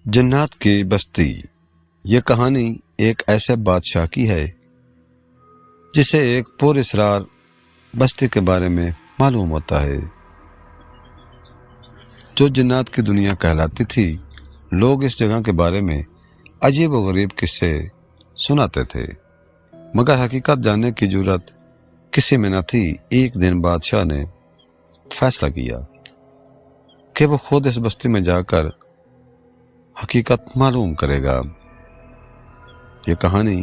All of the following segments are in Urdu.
جنات کی بستی۔ یہ کہانی ایک ایسے بادشاہ کی ہے جسے ایک پر اسرار بستی کے بارے میں معلوم ہوتا ہے جو جنات کی دنیا کہلاتی تھی۔ لوگ اس جگہ کے بارے میں عجیب و غریب قصے سناتے تھے، مگر حقیقت جاننے کی جرات کسی میں نہ تھی۔ ایک دن بادشاہ نے فیصلہ کیا کہ وہ خود اس بستی میں جا کر حقیقت معلوم کرے گا۔ یہ کہانی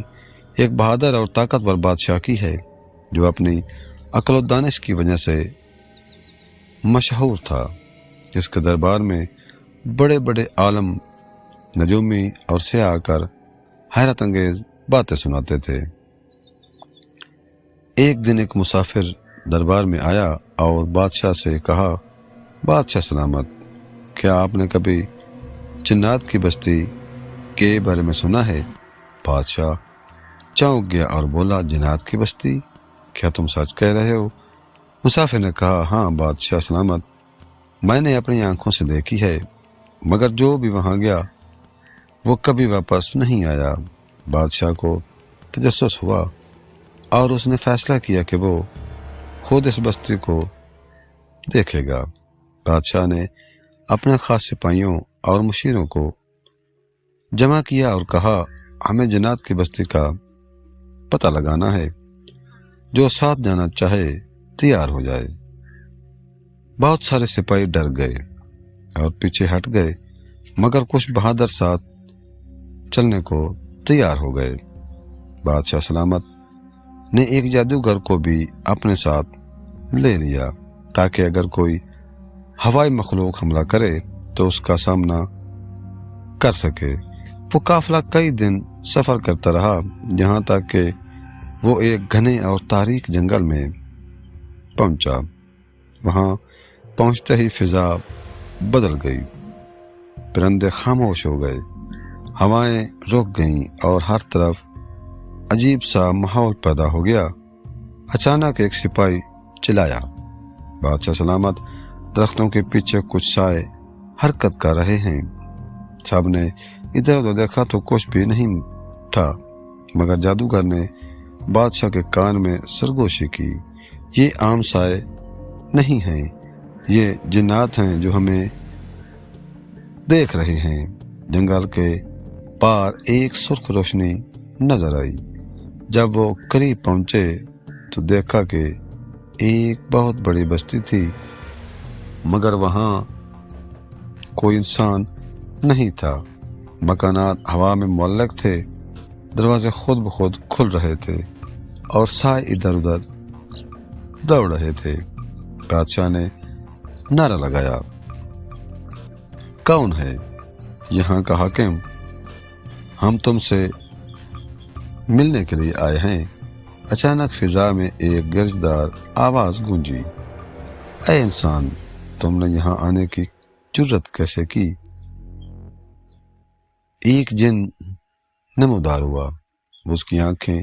ایک بہادر اور طاقتور بادشاہ کی ہے جو اپنی عقل و دانش کی وجہ سے مشہور تھا۔ اس کے دربار میں بڑے بڑے عالم، نجومی اور سیاح آ کر حیرت انگیز باتیں سناتے تھے۔ ایک دن ایک مسافر دربار میں آیا اور بادشاہ سے کہا، بادشاہ سلامت، کیا آپ نے کبھی جنات کی بستی کے بارے میں سنا ہے؟ بادشاہ چونک گیا اور بولا، جنات کی بستی؟ کیا تم سچ کہہ رہے ہو؟ مسافر نے کہا، ہاں بادشاہ سلامت، میں نے اپنی آنکھوں سے دیکھی ہے، مگر جو بھی وہاں گیا وہ کبھی واپس نہیں آیا۔ بادشاہ کو تجسس ہوا اور اس نے فیصلہ کیا کہ وہ خود اس بستی کو دیکھے گا۔ بادشاہ نے اپنے خاص سپاہیوں اور مشیروں کو جمع کیا اور کہا، ہمیں جنات کی بستی کا پتہ لگانا ہے، جو ساتھ جانا چاہے تیار ہو جائے۔ بہت سارے سپاہی ڈر گئے اور پیچھے ہٹ گئے، مگر کچھ بہادر ساتھ چلنے کو تیار ہو گئے۔ بادشاہ سلامت نے ایک جادوگر کو بھی اپنے ساتھ لے لیا تاکہ اگر کوئی ہوائی مخلوق حملہ کرے تو اس کا سامنا کر سکے۔ وہ قافلہ کئی دن سفر کرتا رہا، یہاں تک کہ وہ ایک گھنے اور تاریک جنگل میں پہنچا۔ وہاں پہنچتے ہی فضا بدل گئی، پرندے خاموش ہو گئے، ہوائیں رک گئیں اور ہر طرف عجیب سا ماحول پیدا ہو گیا۔ اچانک ایک سپاہی چلایا، بادشاہ سلامت، درختوں کے پیچھے کچھ سائے حرکت کر رہے ہیں۔ سب نے ادھر ادھر دیکھا تو کچھ بھی نہیں تھا، مگر جادوگر نے بادشاہ کے کان میں سرگوشی کی، یہ عام سائے نہیں ہیں، یہ جنات ہیں جو ہمیں دیکھ رہے ہیں۔ جنگل کے پار ایک سرخ روشنی نظر آئی۔ جب وہ قریب پہنچے تو دیکھا کہ ایک بہت بڑی بستی تھی، مگر وہاں کوئی انسان نہیں تھا۔ مکانات ہوا میں معلق تھے، دروازے خود بخود کھل رہے تھے اور سائے ادھر ادھر دوڑ رہے تھے۔ بادشاہ نے نعرہ لگایا، کون ہے یہاں کا حاکم؟ ہم تم سے ملنے کے لیے آئے ہیں۔ اچانک فضا میں ایک گرجدار آواز گونجی، اے انسان، تم نے یہاں آنے کی جرت کیسے کی؟ ایک جن نمودار ہوا، اس کی آنکھیں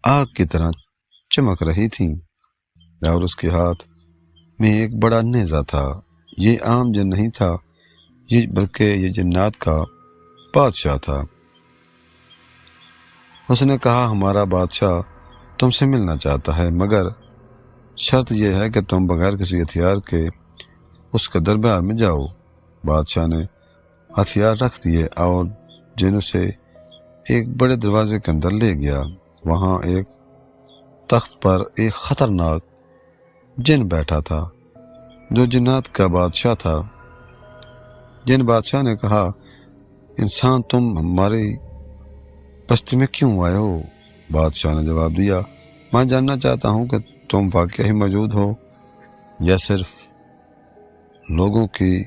آگ کی طرح چمک رہی تھیں اور اس کے ہاتھ میں ایک بڑا نیزہ تھا۔ یہ عام جن نہیں تھا، بلکہ یہ جنات کا بادشاہ تھا۔ اس نے کہا، ہمارا بادشاہ تم سے ملنا چاہتا ہے، مگر شرط یہ ہے کہ تم بغیر کسی ہتھیار کے اس کے دربار میں جاؤ۔ بادشاہ نے ہتھیار رکھ دیے اور جن اسے ایک بڑے دروازے کے اندر لے گیا۔ وہاں ایک تخت پر ایک خطرناک جن بیٹھا تھا جو جنات کا بادشاہ تھا۔ جن بادشاہ نے کہا، انسان، تم ہماری بستی میں کیوں آئے ہو؟ بادشاہ نے جواب دیا، میں جاننا چاہتا ہوں کہ تم واقعی موجود ہو یا صرف لوگوں کی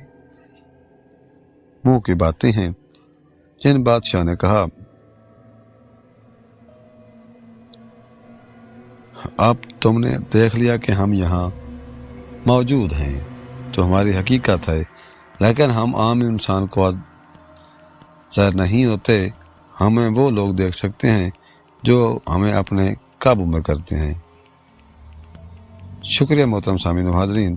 منہ کی باتیں ہیں۔ جن بادشاہ نے کہا، اب تم نے دیکھ لیا کہ ہم یہاں موجود ہیں تو ہماری حقیقت ہے، لیکن ہم عام انسان کو ظاہر نہیں ہوتے۔ ہمیں وہ لوگ دیکھ سکتے ہیں جو ہمیں اپنے قابو میں کرتے ہیں۔ شکریہ محترم سامعین و حاضرین،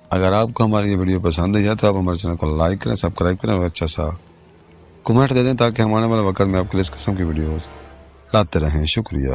اگر آپ کو ہماری یہ ویڈیو پسند ہے تو آپ ہمارے چینل کو لائک کریں، سبسکرائب کریں اور اچھا سا کمنٹ دے دیں تاکہ ہم آنے والے وقت میں آپ کے لیے اس قسم کی ویڈیوز لاتے رہیں. شکریہ.